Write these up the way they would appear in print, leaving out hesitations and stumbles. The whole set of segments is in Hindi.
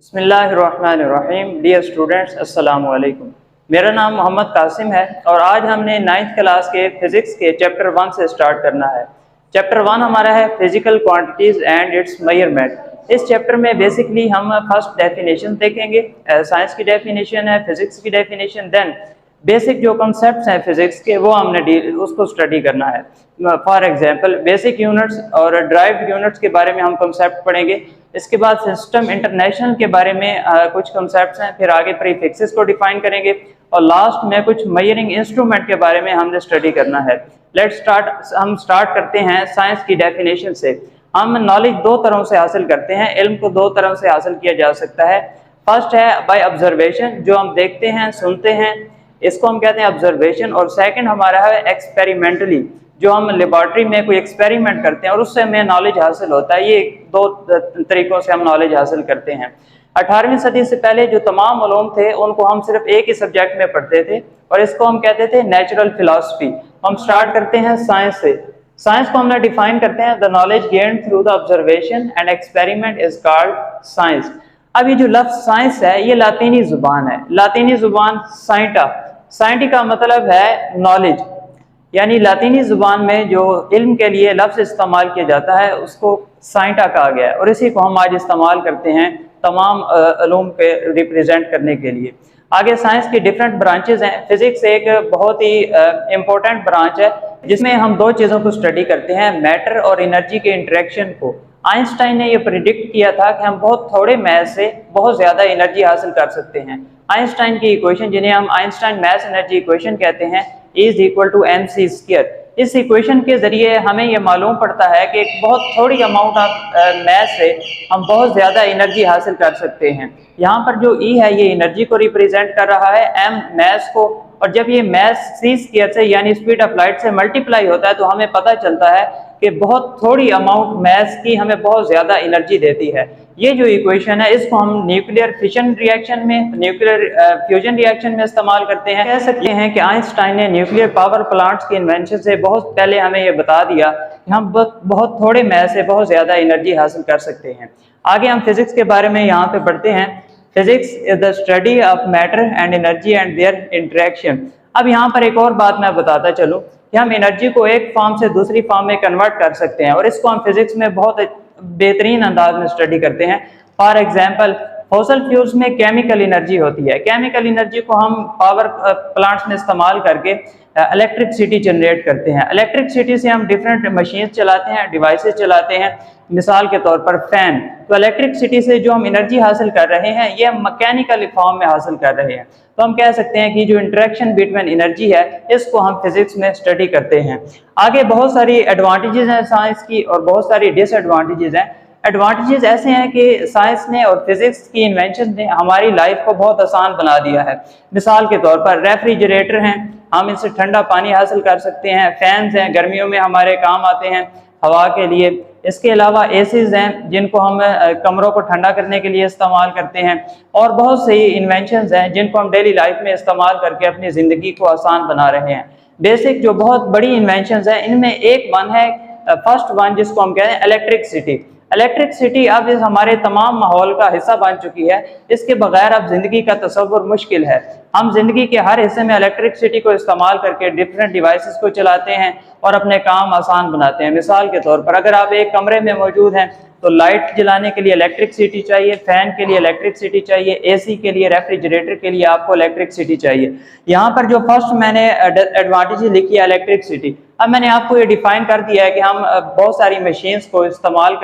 बिस्मिल्लाहिर्रहमानिर्रहीम। डियर स्टूडेंट्स, अस्सलामु अलैकुम। मेरा नाम मोहम्मद कासिम है और आज हमने 9th क्लास के फिज़िक्स के चैप्टर 1 से स्टार्ट करना है। चैप्टर 1 हमारा है physical quantities and it's measurement. इस चैप्टर में बेसिकली हम फर्स्ट डेफिनेशन देखेंगे, साइंस की डेफिनेशन है, फिजिक्स की डेफिनेशन, देन बेसिक जो कॉन्सेप्ट्स हैं फिजिक्स के वो हमने उसको स्टडी करना है। फॉर एग्जांपल बेसिक यूनिट्स और ड्राइव्ड यूनिट्स के बारे में हम कॉन्सेप्ट पढ़ेंगे। इसके बाद सिस्टम इंटरनेशनल के बारे में कुछ कॉन्सेप्ट्स हैं, फिर आगे प्रीफिक्सेस को डिफाइन करेंगे और लास्ट में कुछ मेजरिंग इंस्ट्रूमेंट के बारे में हमने स्टडी करना है। Let's start. हम स्टार्ट करते हैं साइंस की डेफिनेशन से। हम नॉलेज दो तरह से हासिल करते हैं, इल्म को दो तरह से हासिल किया जा सकता है। फर्स्ट है बाय ऑब्जर्वेशन, जो हम देखते हैं सुनते हैं, इसको हम कहते हैं ऑब्जर्वेशन। और सेकंड हमारा है एक्सपेरिमेंटली, जो हम लेबॉर्ट्री में कोई एक्सपेरिमेंट करते हैं और उससे हमें नॉलेज हासिल होता है। ये दो तरीकों से हम नॉलेज हासिल करते हैं। 18वीं सदी से पहले जो तमाम उलूम थे उनको हम सिर्फ एक ही सब्जेक्ट में पढ़ते थे और इसको हम कहते थे नेचुरल फिलॉसफी। हम स्टार्ट करते हैं साइंस से। साइंस को हमने डिफाइन करते हैं, the knowledge gained through the observation and experiment is called science. अब ये जो लफ्ज साइंस है ये लातीनी जुबान है। लातीनी जुबान साइंटा, साइंटी का मतलब है नॉलेज, यानी लातीनी जुबान में जो इल्म के लिए लफ्ज इस्तेमाल किया जाता है उसको साइंटा कहा गया है और इसी को हम आज इस्तेमाल करते हैं तमाम उलूम पे रिप्रेजेंट करने के लिए। आगे साइंस की डिफरेंट ब्रांचेज हैं। फिजिक्स एक बहुत ही इम्पोर्टेंट ब्रांच है जिसमें हम दो चीज़ों को स्टडी करते हैं, मैटर और एनर्जी के इंटरेक्शन को। आइंस्टाइन ने यह प्रिडिक्ट किया था कि हम बहुत थोड़े मैथ से बहुत ज़्यादा एनर्जी हासिल कर सकते हैं। आइंस्टाइन की इक्वेशन, जिन्हें हम आइंस्टाइन मैथ एनर्जी इक्वेशन कहते हैं, इज इक्वल टू mc²। इस इक्वेशन के जरिए हमें यह मालूम पड़ता है कि एक बहुत थोड़ी अमाउंट ऑफ मैथ से हम बहुत ज़्यादा एनर्जी हासिल कर सकते हैं। यहाँ पर जो E है ये एनर्जी को रिप्रेजेंट कर रहा है, M मैथ को, और जब ये मैथ c² से यानी स्पीड ऑफ लाइट से मल्टीप्लाई होता है तो हमें पता चलता है कि बहुत थोड़ी अमाउंट मैथ की हमें बहुत ज़्यादा एनर्जी देती है। ये जो इक्वेशन है इसको हम न्यूक्लियर फिशन रिएक्शन में, न्यूक्लियर फ्यूजन रिएक्शन में इस्तेमाल करते हैं। कह सकते हैं कि आइंस्टाइन ने न्यूक्लियर पावर प्लांट्स की इन्वेंशन से बहुत पहले हमें ये बता दिया कि हम बहुत थोड़े मैथ से बहुत ज़्यादा एनर्जी हासिल कर सकते हैं। आगे हम फिजिक्स के बारे में यहाँ पे पढ़ते हैं। Physics is the study of matter and energy and there interaction. अब यहाँ पर एक और बात मैं बताता चलूँ कि हम एनर्जी को एक फॉर्म से दूसरी फॉर्म में कन्वर्ट कर सकते हैं और इसको हम फिजिक्स में बहुत बेहतरीन अंदाज में स्टडी करते हैं। फॉर एग्जांपल फॉसल फ्यूल्स में केमिकल एनर्जी होती है। केमिकल एनर्जी को हम पावर प्लांट्स में इस्तेमाल करके इलेक्ट्रिसिटी जनरेट करते हैं। इलेक्ट्रिसिटी से हम डिफरेंट मशीन चलाते हैं, डिवाइसेस चलाते हैं, मिसाल के तौर पर फैन। तो इलेक्ट्रिसिटी से जो हम एनर्जी हासिल कर रहे हैं ये हम मैकेनिकल फॉर्म में हासिल कर रहे हैं। तो हम कह सकते हैं कि जो इंटरेक्शन बिटवीन एनर्जी है इसको हम फिजिक्स में स्टडी करते हैं। आगे बहुत सारी एडवांटेजेस हैं साइंस की और बहुत सारी डिसएडवांटेजेस हैं। एडवांटेजेस ऐसे हैं कि साइंस ने और फिजिक्स की इन्वेंशन ने हमारी लाइफ को बहुत आसान बना दिया है। मिसाल के तौर पर रेफ्रिजरेटर हैं, हम इससे ठंडा पानी हासिल कर सकते हैं। फैंस हैं, गर्मियों में हमारे काम आते हैं हवा के लिए। इसके अलावा एसीज हैं जिनको हम कमरों को ठंडा करने के लिए इस्तेमाल करते हैं। और बहुत सी इन्वेंशंस हैं जिनको हम डेली लाइफ में इस्तेमाल करके अपनी ज़िंदगी को आसान बना रहे हैं। बेसिक जो बहुत बड़ी इन्वेंशंस हैं इनमें एक वन है, फर्स्ट वन, जिसको हम कहते हैं इलेक्ट्रिसिटी। इलेक्ट्रिसिटी अब इस हमारे तमाम माहौल का हिस्सा बन चुकी है। इसके बगैर अब जिंदगी का तस्वुर मुश्किल है। हम जिंदगी के हर हिस्से में इलेक्ट्रिसिटी को इस्तेमाल करके डिफरेंट डिवाइसेस को चलाते हैं और अपने काम आसान बनाते हैं। मिसाल के तौर पर अगर आप एक कमरे में मौजूद हैं तो लाइट जलाने के लिए इलेक्ट्रिसिटी चाहिए, फैन के लिए इलेक्ट्रिसिटी चाहिए, एसी के लिए, रेफ्रिजरेटर के लिए आपको इलेक्ट्रिसिटी चाहिए। यहाँ पर जो फर्स्ट मैंने एडवांटेज लिखी है इलेक्ट्रिसिटी, अब मैंने आपको ये डिफाइन कर दिया है कि हम बहुत सारी मशीन्स को इस्तेमाल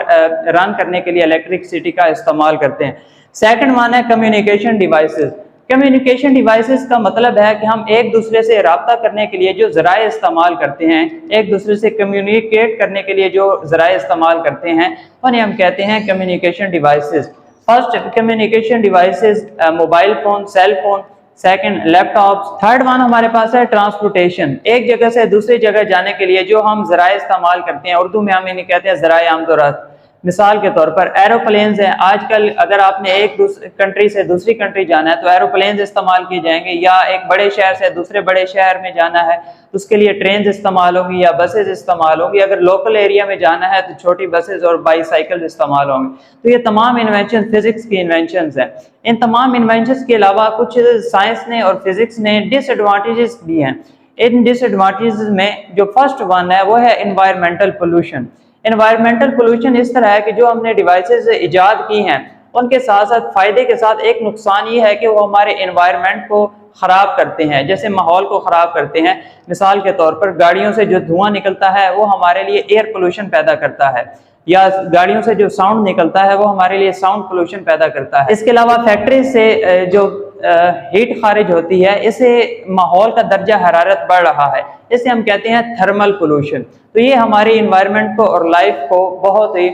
रन करने के लिए इलेक्ट्रिसिटी का इस्तेमाल करते हैं। सेकंड वन है कम्युनिकेशन डिवाइसेस। कम्युनिकेशन डिवाइसेस का मतलब है कि हम एक दूसरे से रब्ता करने के लिए जो ज़राए इस्तेमाल करते हैं, एक दूसरे से कम्युनिकेट करने के लिए जो ज़राए इस्तेमाल करते हैं उन्हें हम कहते हैं communication devices. First communication devices mobile phone, cell phone, second laptops. Third one हमारे पास है ट्रांसपोर्टेशन, एक जगह से दूसरी जगह जाने के लिए जो हम ज़राए इस्तेमाल करते हैं। उर्दू में हम इन्हें कहते हैं ज़राए आमदोरफ्त। मिसाल के तौर पर एरोप्लेन्स हैं, आजकल अगर आपने एक कंट्री से दूसरी कंट्री जाना है तो एरोप्लेन्स इस्तेमाल किए जाएंगे, या एक बड़े शहर से दूसरे बड़े शहर में जाना है तो उसके लिए ट्रेन इस्तेमाल होंगी या बसेज इस्तेमाल होंगी। अगर लोकल एरिया में जाना है तो छोटी बसेज और बाईसाइकिल इस्तेमाल होंगे। तो ये तमाम इन्वेंशन फिजिक्स की इन्वेंशन हैं। इन तमाम इन्वेंशन के अलावा कुछ साइंस ने और फिजिक्स ने डिसएडवांटेजेस भी हैं। इन डिसएडवांटेजेस में जो फर्स्ट वन है वो है एनवायरमेंटल पोल्यूशन। एनवायरमेंटल पोल्यूशन इस तरह है कि जो हमने डिवाइसेस इजाद की हैं उनके साथ साथ फायदे के साथ एक नुकसान ये है कि वो हमारे एनवायरनमेंट को ख़राब करते हैं, जैसे माहौल को ख़राब करते हैं। मिसाल के तौर पर गाड़ियों से जो धुआं निकलता है वो हमारे लिए एयर पोल्यूशन पैदा करता है, या गाड़ियों से जो साउंड निकलता है वो हमारे लिए साउंड पोल्यूशन पैदा करता है। इसके अलावा फैक्ट्री से जो हीट खारिज होती है, इससे माहौल का दर्जा हरारत बढ़ रहा है, इसे हम कहते हैं थर्मल पोल्यूशन। तो ये हमारी इन्वायरमेंट को और लाइफ को बहुत ही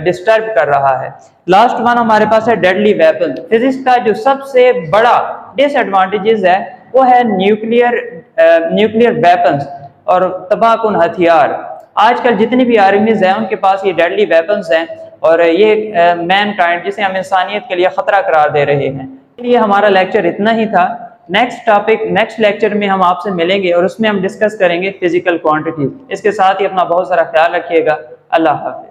डिस्टर्ब कर रहा है। लास्ट वन हमारे पास है डेडली वेपन। फिजिक्स का जो सबसे बड़ा डिसएडवांटेजेस है वो है न्यूक्लियर वेपन्स और तबाहकुन हथियार। आजकल जितनी भी आर्मीज हैं उनके पास ये डेडली वेपन्स हैं और ये मैनकाइंड जिसे हम इंसानियत के लिए खतरा करार दे रहे हैं। ये हमारा लेक्चर इतना ही था। नेक्स्ट लेक्चर में हम आपसे मिलेंगे और उसमें हम डिस्कस करेंगे फिजिकल क्वांटिटीज। इसके साथ ही अपना बहुत सारा ख्याल रखिएगा। अल्लाह हाफिज।